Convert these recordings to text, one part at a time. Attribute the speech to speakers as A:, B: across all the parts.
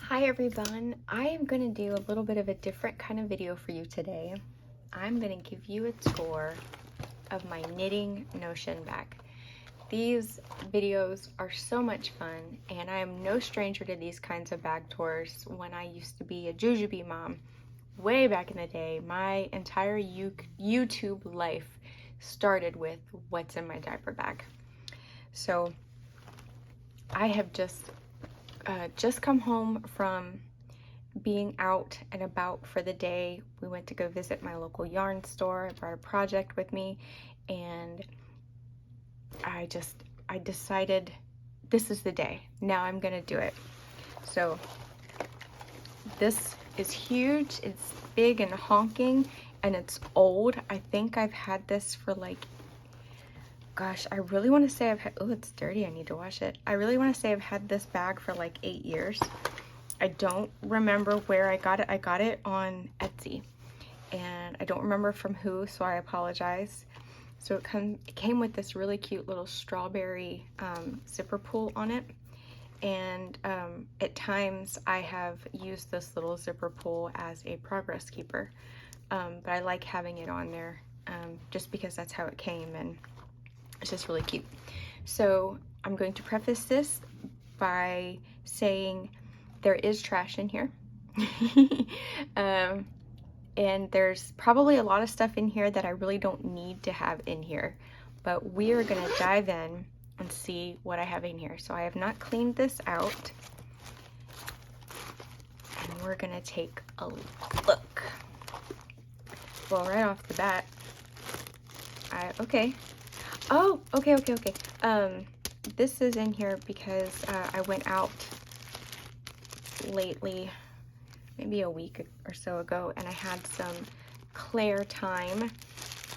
A: Hi everyone, I am going to do a little bit of a different kind of video for you today. I'm going to give you a tour of my knitting Notion bag. These videos are so much fun and I am no stranger to these kinds of bag tours. When I used to be a Jujubee mom way back in the day, my entire YouTube life started with what's in my diaper bag. So I have just come home from being out and about for the day. We went to go visit my local yarn store. I brought a project with me and I decided this is the day. Now I'm gonna do it. So this is huge, it's big and honking, and it's old. I think I've had this for like, gosh, I really want to say I've had, oh, it's dirty, I need to wash it. I really want to say I've had this bag for like 8 years. I don't remember where I got it. I got it on Etsy and I don't remember from who, so I apologize. So it came with this really cute little strawberry zipper pull on it. And at times I have used this little zipper pull as a progress keeper. But I like having it on there just because that's how it came and it's just really cute. So I'm going to preface this by saying there is trash in here. And there's probably a lot of stuff in here that I really don't need to have in here, but we are gonna dive in and see what I have in here. So I have not cleaned this out and we're gonna take a look. Well, right off the bat, okay. Oh, okay. This is in here because I went out lately, maybe a week or so ago, and I had some Claire time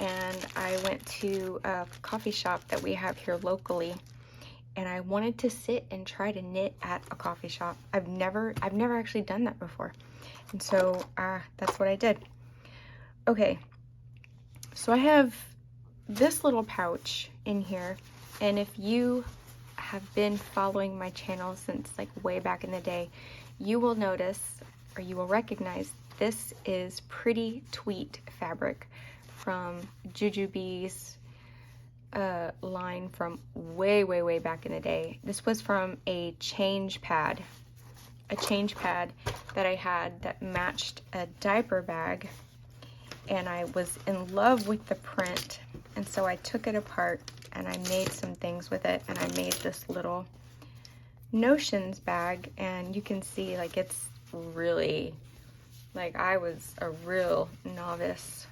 A: and I went to a coffee shop that we have here locally and I wanted to sit and try to knit at a coffee shop. I've never actually done that before, and so that's what I did. Okay, so I have this little pouch in here, and if you have been following my channel since like way back in the day, you will notice or you will recognize this is Pretty Tweet fabric from Jujubee's line from way back in the day. This was from a change pad that I had that matched a diaper bag, and I was in love with the print, and so I took it apart and I made some things with it, and I made this little Notions bag, and you can see like it's really, like I was a real novice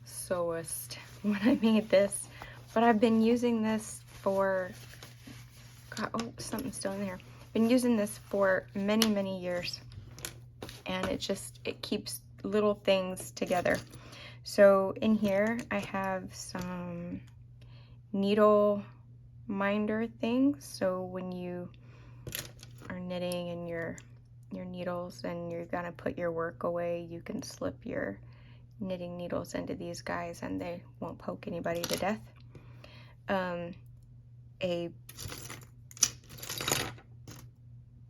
A: sewist when I made this, but I've been using this for, God, oh, something's still in there. Been using this for many years, and it keeps little things together. So in here I have some needle minder things, so when you are knitting and your needles and you're gonna put your work away, you can slip your knitting needles into these guys and they won't poke anybody to death. A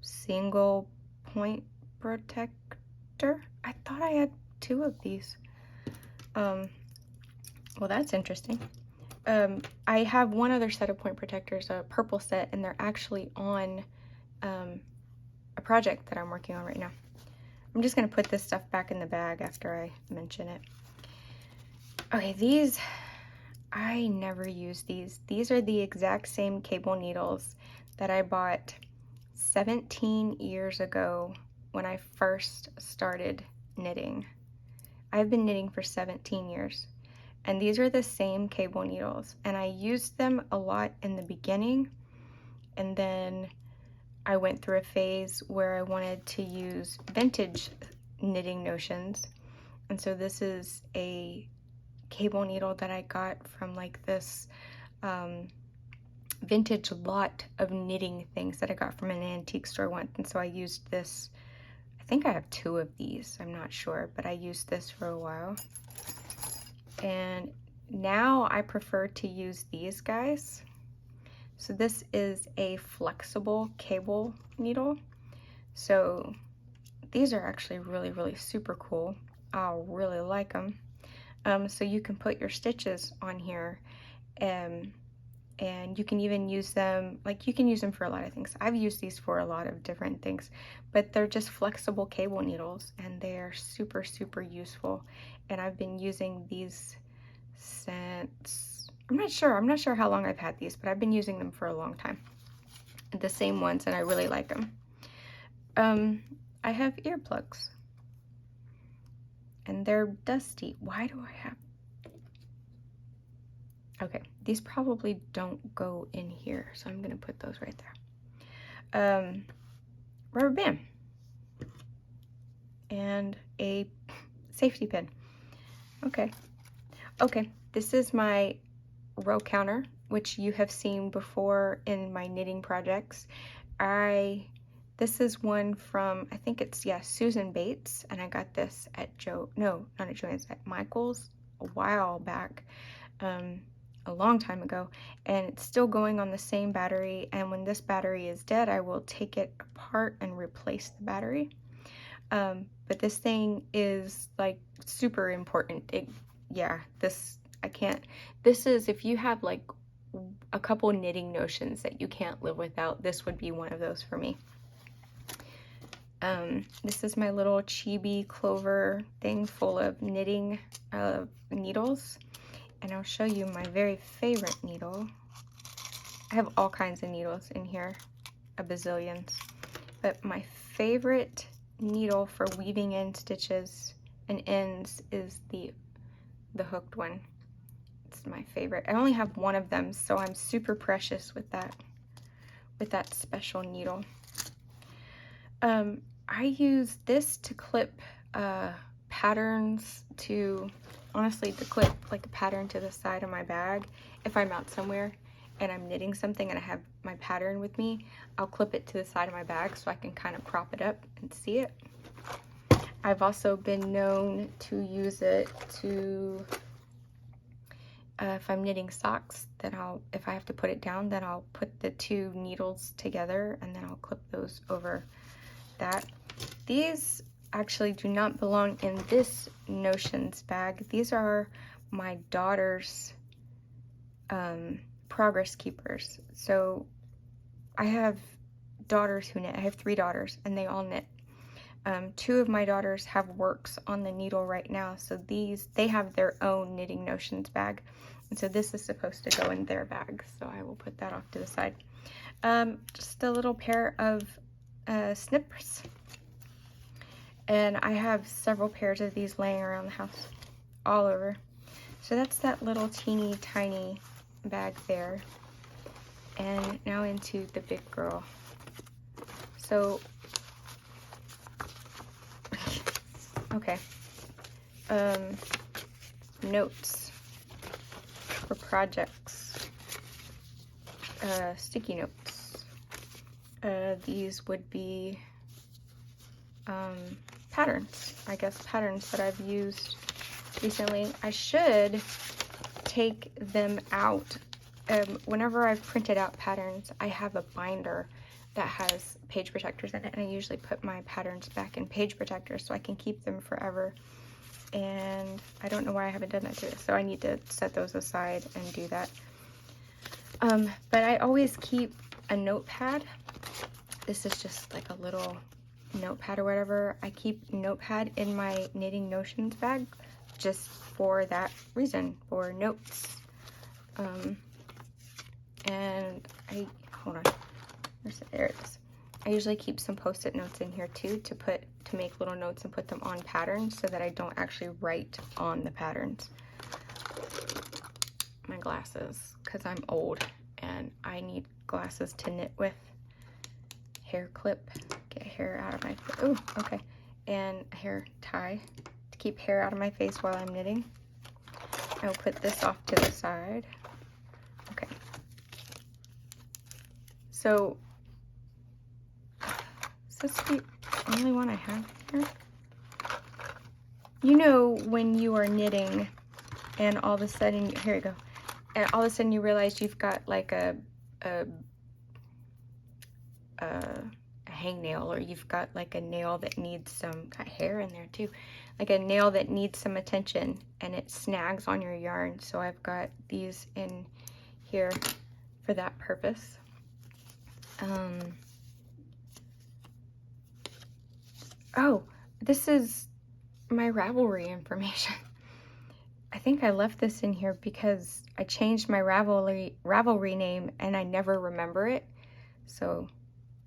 A: single point protector. I thought I had 2 of these. Well, that's interesting. I have one other set of point protectors, a purple set, and they're actually on a project that I'm working on right now. I'm just gonna put this stuff back in the bag after I mention it. Okay, these, I never use these. These are the exact same cable needles that I bought 17 years ago when I first started knitting. I've been knitting for 17 years. And these are the same cable needles, and I used them a lot in the beginning, and then I went through a phase where I wanted to use vintage knitting notions, and so this is a cable needle that I got from like this vintage lot of knitting things that I got from an antique store once, and so I used this. I think I have 2 of these, I'm not sure, but I used this for a while. And now I prefer to use these guys. So this is a flexible cable needle. So these are actually really, really super cool. I really like them. So you can put your stitches on here, and you can even use them, like you can use them for a lot of things. I've used these for a lot of different things, but they're just flexible cable needles and they're super, super useful. And I've been using these since, I'm not sure how long I've had these, but I've been using them for a long time. The same ones, and I really like them. I have earplugs and they're dusty. Why do I have, okay, these probably don't go in here, so I'm gonna put those right there. Rubber band and a safety pin. Okay, this is my row counter, which you have seen before in my knitting projects. This is one from, I think it's, yeah, Susan Bates, and I got this at at Michael's a while back, a long time ago, and it's still going on the same battery, and when this battery is dead, I will take it apart and replace the battery. But this thing is like super important. This is, if you have like a couple knitting notions that you can't live without, this would be one of those for me. This is my little chibi clover thing full of knitting needles, and I'll show you my very favorite needle. I have all kinds of needles in here, a bazillions, but my favorite needle for weaving in stitches and ends is the hooked one. It's my favorite. I only have one of them, so I'm super precious with that special needle. I use this to clip patterns to clip like a pattern to the side of my bag. If I'm out somewhere and I'm knitting something and I have my pattern with me, I'll clip it to the side of my bag so I can kind of prop it up and see it. I've also been known to use it to, if I'm knitting socks, then if I have to put it down, then I'll put the two needles together and then I'll clip those over that. These actually do not belong in this Notions bag. These are my daughter's progress keepers. So I have daughters who knit. I have 3 daughters and they all knit. 2 of my daughters have works on the needle right now, so they have their own Knitting Notions bag, and so this is supposed to go in their bag, so I will put that off to the side. Just a little pair of snippers, and I have several pairs of these laying around the house all over. So that's that little teeny tiny bag there, and now into the big girl. So okay, notes for projects, sticky notes. These would be patterns, I guess, patterns that I've used recently. I should take them out. Whenever I've printed out patterns, I have a binder that has page protectors in it, and I usually put my patterns back in page protectors so I can keep them forever, and I don't know why I haven't done that today, so I need to set those aside and do that. But I always keep a notepad. This is just like a little notepad or whatever. I keep notepad in my Knitting Notions bag just for that reason, for notes. And hold on. There it is. I usually keep some post-it notes in here too to make little notes and put them on patterns so that I don't actually write on the patterns. My glasses, because I'm old and I need glasses to knit with. Hair clip, get hair out of my face. Oh, okay. And a hair tie to keep hair out of my face while I'm knitting. I'll put this off to the side. Okay. So is this the only one I have here? You know when you are knitting and all of a sudden, here you go, and all of a sudden you realize you've got like a hangnail, or you've got like a nail that needs some, got hair in there too, like a nail that needs some attention and it snags on your yarn. So I've got these in here for that purpose. Oh, this is my Ravelry information. I think I left this in here because I changed my Ravelry name and I never remember it. So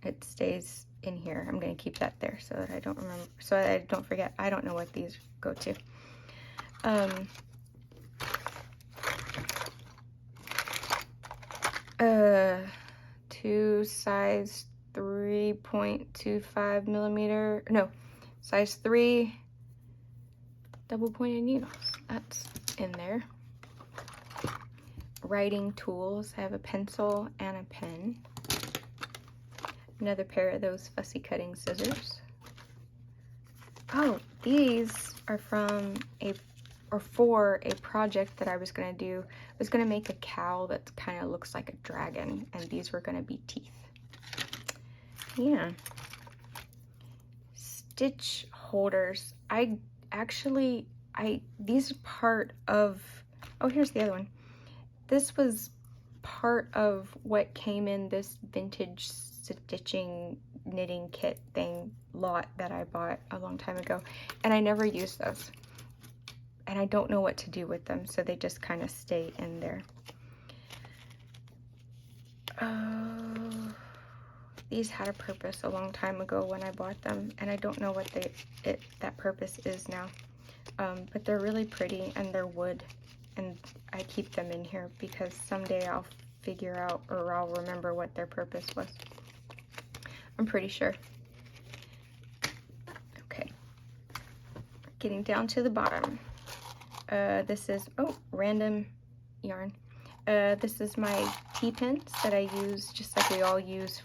A: it stays in here. I'm going to keep that there so that I don't remember, so that I don't forget. I don't know what these go to. Two size 3.25 millimeter, no, size 3 double pointed needles. That's in there. Writing tools. I have a pencil and a pen. Another pair of those fussy cutting scissors. Oh, these are from for a project that I was going to do. I was going to make a cow that kind of looks like a dragon, and these were going to be teeth. Yeah. Stitch holders. These are part of, oh, here's the other one. This was part of what came in this vintage stitching knitting kit lot that I bought a long time ago, and I never used those. And I don't know what to do with them, so they just kind of stay in there. These had a purpose a long time ago when I bought them, and I don't know what that purpose is now. But they're really pretty, and they're wood, and I keep them in here because someday I'll figure out, or I'll remember what their purpose was. I'm pretty sure. Okay, getting down to the bottom. This is, random yarn. This is my T-pins that I use, just like we all use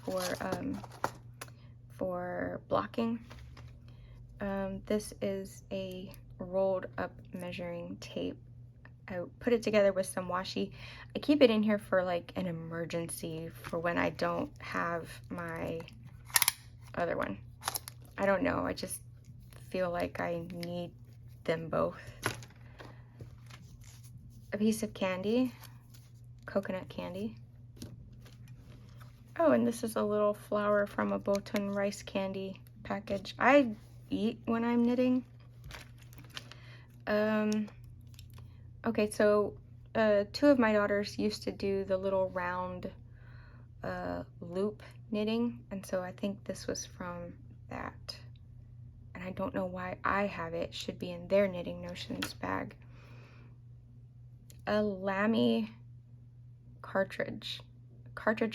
A: for blocking. This is a rolled up measuring tape. I put it together with some washi. I keep it in here for like an emergency, for when I don't have my other one. I don't know, I just feel like I need them both. A piece of candy, coconut candy. Oh, and this is a little flower from a Botan rice candy package. I eat when I'm knitting. Okay, so two of my daughters used to do the little round loop knitting, and so I think this was from that. And I don't know why I have it. It should be in their Knitting Notions bag. A Lamy cartridge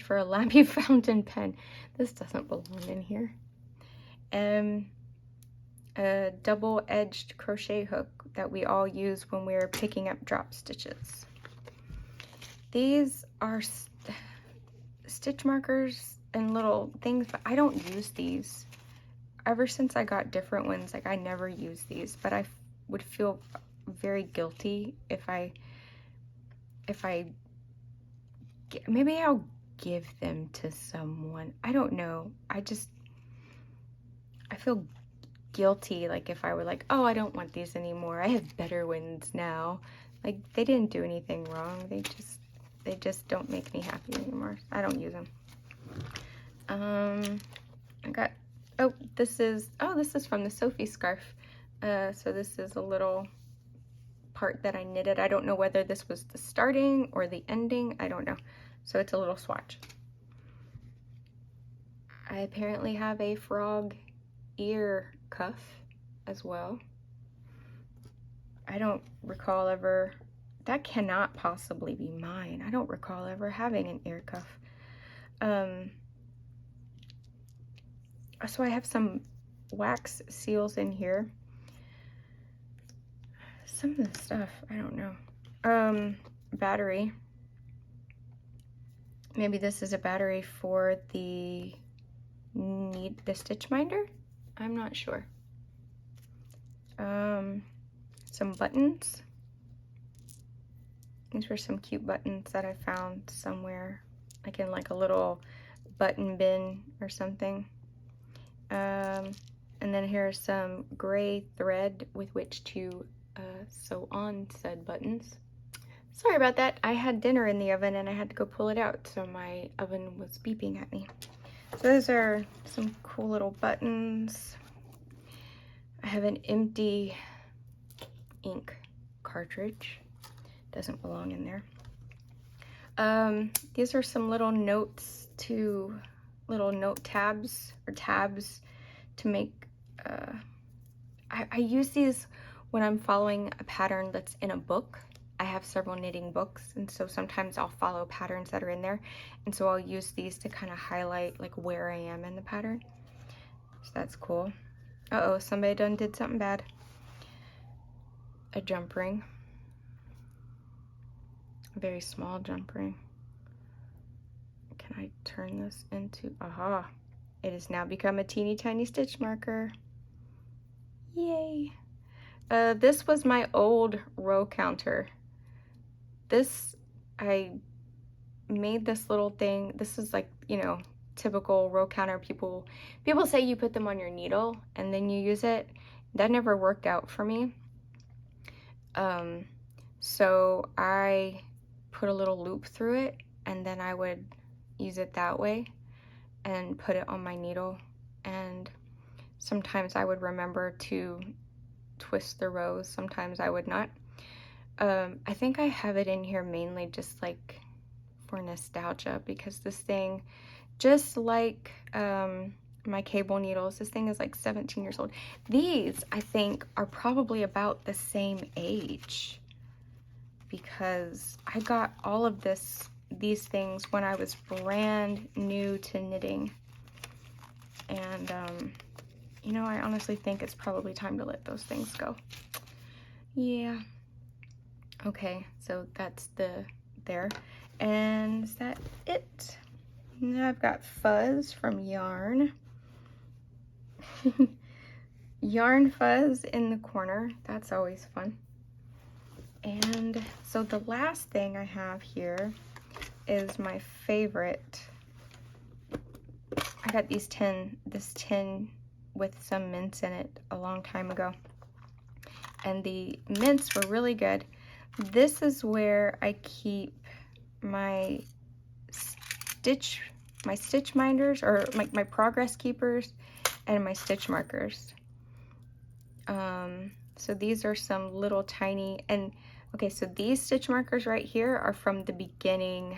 A: for a Lamy fountain pen. This doesn't belong in here. A double-edged crochet hook that we all use when we're picking up drop stitches. These are stitch markers and little things, but I don't use these. Ever since I got different ones, like, I never use these, but I would feel very guilty if maybe I'll give them to someone. I don't know. I feel guilty, like, if I were like, oh, I don't want these anymore. I have better ones now. Like, they didn't do anything wrong. They just don't make me happy anymore. I don't use them. I got, this is from the Sophie scarf. So this is a little part that I knitted. I don't know whether this was the starting or the ending. I don't know. So it's a little swatch. I apparently have a frog ear cuff as well. I don't recall ever, that cannot possibly be mine. I don't recall ever having an ear cuff. So I have some wax seals in here. Some of the stuff, I don't know. Battery. Maybe this is a battery for the stitch minder? I'm not sure. Some buttons. These were some cute buttons that I found somewhere, like in like a little button bin or something. And then here's some gray thread with which to sew on said buttons. Sorry about that. I had dinner in the oven and I had to go pull it out, so my oven was beeping at me. So those are some cool little buttons. I have an empty ink cartridge. Doesn't belong in there. These are some little notes little note tabs or tabs to make, I use these when I'm following a pattern that's in a book. I have several knitting books, and so sometimes I'll follow patterns that are in there, and so I'll use these to kind of highlight like where I am in the pattern. So that's cool. Uh-oh, somebody done did something bad. A jump ring. A very small jump ring. Can I turn this into, aha. It has now become a teeny tiny stitch marker. Yay. This was my old row counter. I made this little thing. This is like, you know, typical row counter. People say you put them on your needle and then you use it. That never worked out for me. So I put a little loop through it, and then I would use it that way and put it on my needle. And sometimes I would remember to twist the rows, sometimes I would not. I think I have it in here mainly just like for nostalgia, because this thing, just like my cable needles, this thing is like 17 years old. These, I think, are probably about the same age, because I got all of these things when I was brand new to knitting. And you know, I honestly think it's probably time to let those things go. Yeah. Okay, so that's there. And is that it? Now I've got Fuzz from Yarn. Yarn Fuzz in the corner. That's always fun. And so the last thing I have here is my favorite. I got this tin with some mints in it a long time ago, and the mints were really good. This is where I keep my stitch minders, or my progress keepers, and my stitch markers. So these are some little tiny, and okay, so these stitch markers right here are from the beginning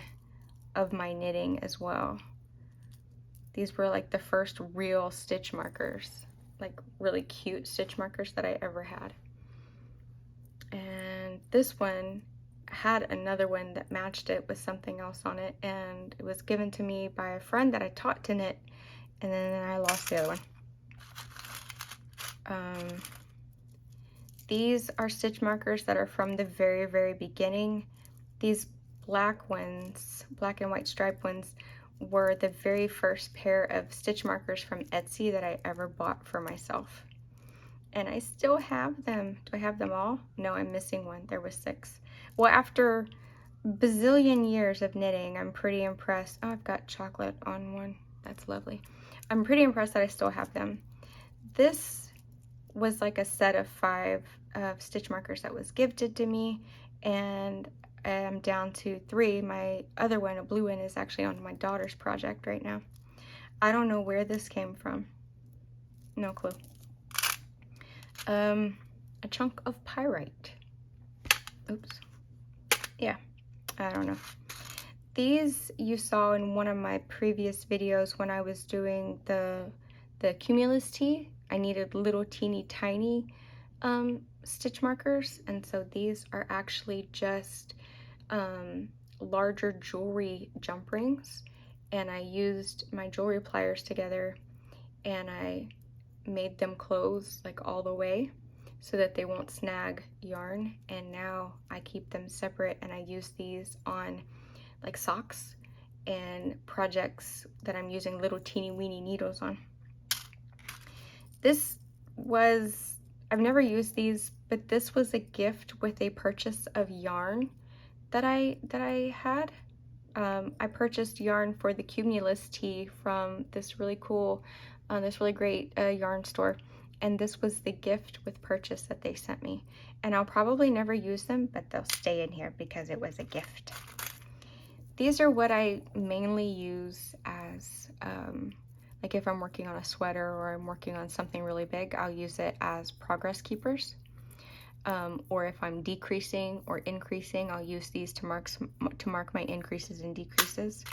A: of my knitting as well. These were like the first real stitch markers, like really cute stitch markers that I ever had. And this one had another one that matched it with something else on it, and it was given to me by a friend that I taught to knit, and then I lost the other one. These are stitch markers that are from the very, very beginning. These black ones, black and white striped ones, were the very first pair of stitch markers from Etsy that I ever bought for myself. And I still have them. Do I have them all? No, I'm missing one. There was 6. Well, after bazillion years of knitting, I'm pretty impressed. Oh, I've got chocolate on one. That's lovely. I'm pretty impressed that I still have them. This was like a set of 5 stitch markers that was gifted to me, and I'm down to 3. My other one, a blue one, is actually on my daughter's project right now. I don't know where this came from. No clue. A chunk of pyrite. Oops. Yeah, I don't know. These you saw in one of my previous videos when I was doing the Cumulus tee. I needed little teeny tiny stitch markers, and so these are actually just larger jewelry jump rings, and I used my jewelry pliers together and I made them close like all the way so that they won't snag yarn, and now I keep them separate, and I use these on like socks and projects that I'm using little teeny weeny needles on. This was, I've never used these, but this was a gift with a purchase of yarn that I had. I purchased yarn for the Cumulus tee from this really cool this really great yarn store. And this was the gift with purchase that they sent me. And I'll probably never use them, but they'll stay in here because it was a gift. These are what I mainly use as, like if I'm working on a sweater or I'm working on something really big, I'll use it as progress keepers. Or if I'm decreasing or increasing, I'll use these to mark my increases and decreases.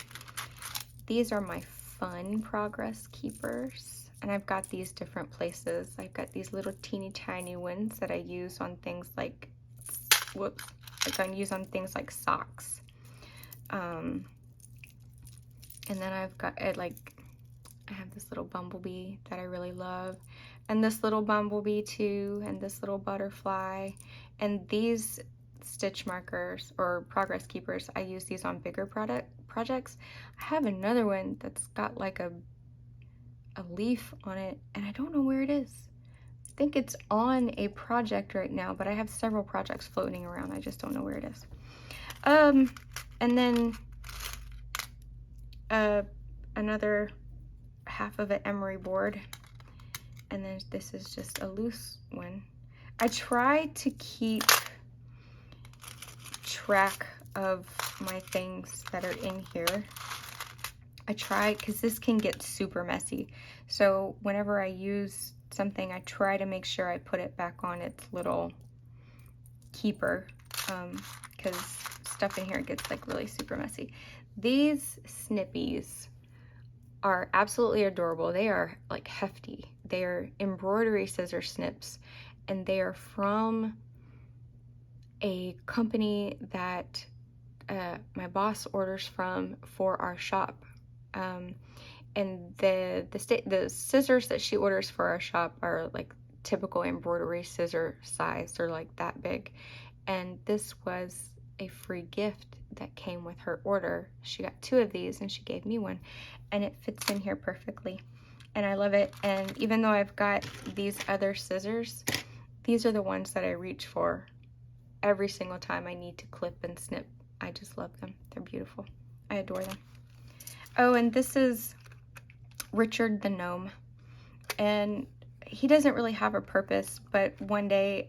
A: These are my fun progress keepers, and I've got these different places. I've got these little teeny tiny ones that I use on things like, I use on things like socks. And then I've got I have this little bumblebee that I really love, and this little bumblebee too, and this little butterfly. And these stitch markers or progress keepers, I use these on bigger projects. I have another one that's got like a leaf on it, and I don't know where it is. I think it's on a project right now, but I have several projects floating around. I just don't know where it is. And then another half of an emery board, and then this is just a loose one. I try to keep track of my things that are in here. I try, because this can get super messy. So whenever I use something, I try to make sure I put it back on its little keeper, because stuff in here gets like really super messy. These snippies are absolutely adorable. They are like hefty. They are embroidery scissor snips, and they are from a company that my boss orders from for our shop. And the scissors that she orders for our shop are like typical embroidery scissor size. They're like that big. And this was a free gift that came with her order. She got 2 of these and she gave me one, and it fits in here perfectly. And I love it. And even though I've got these other scissors, these are the ones that I reach for every single time I need to clip and snip. I just love them. They're beautiful. I adore them. Oh, and this is Richard the Gnome. And he doesn't really have a purpose, but one day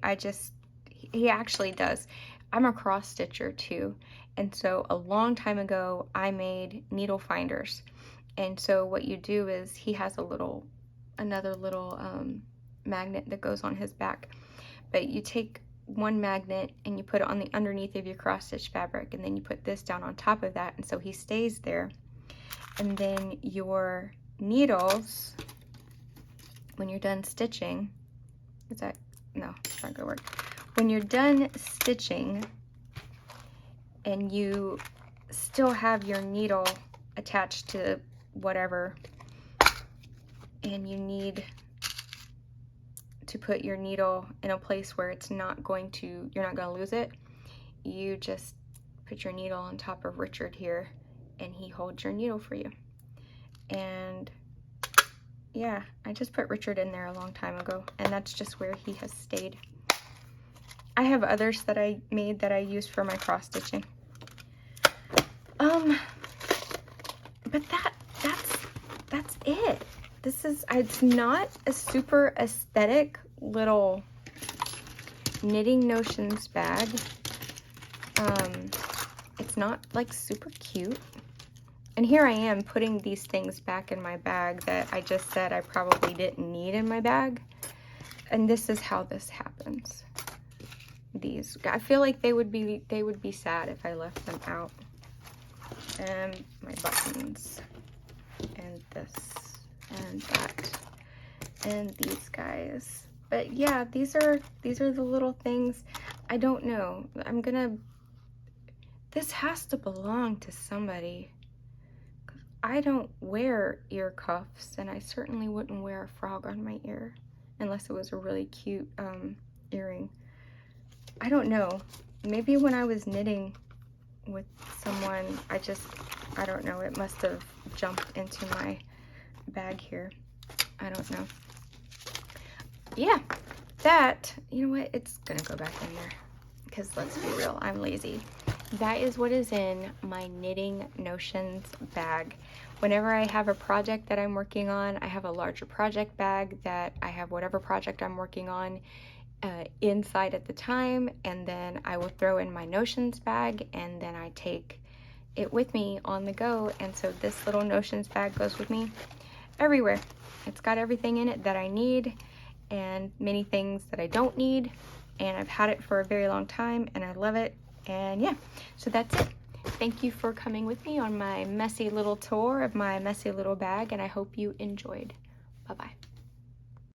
A: he actually does. I'm a cross stitcher too. And so a long time ago, I made needle finders. And so what you do is he has another little magnet that goes on his back. But you take one magnet and you put it on the underneath of your cross stitch fabric, and then you put this down on top of that, and so he stays there. And then your needles, when you're done stitching, no, it's not gonna work. When you're done stitching and you still have your needle attached to whatever, and you need to put your needle in a place where you're not gonna lose it, you just put your needle on top of Richard here, and he holds your needle for you. And yeah, I just put Richard in there a long time ago, and that's just where he has stayed. I have others that I made that I use for my cross stitching. But that's it. It's not a super aesthetic little Knitting Notions bag. It's not like super cute. And here I am putting these things back in my bag that I just said I probably didn't need in my bag. And this is how this happens. I feel like they would be sad if I left them out. And my buttons, and this, and that, and these guys. But yeah, these are the little things. I don't know. This has to belong to somebody. I don't wear ear cuffs, and I certainly wouldn't wear a frog on my ear unless it was a really cute earring. I don't know. Maybe when I was knitting with someone, I don't know, it must have jumped into my bag here. I don't know. Yeah, you know what? It's gonna go back in there because let's be real, I'm lazy. that is what is in my Knitting Notions bag. Whenever I have a project that I'm working on, I have a larger project bag that I have whatever project I'm working on inside at the time, and then I will throw in my Notions bag, and then I take it with me on the go. And so this little Notions bag goes with me everywhere. It's got everything in it that I need and many things that I don't need, and I've had it for a very long time and I love it. And yeah, so that's it. Thank you for coming with me on my messy little tour of my messy little bag, and I hope you enjoyed. Bye-bye.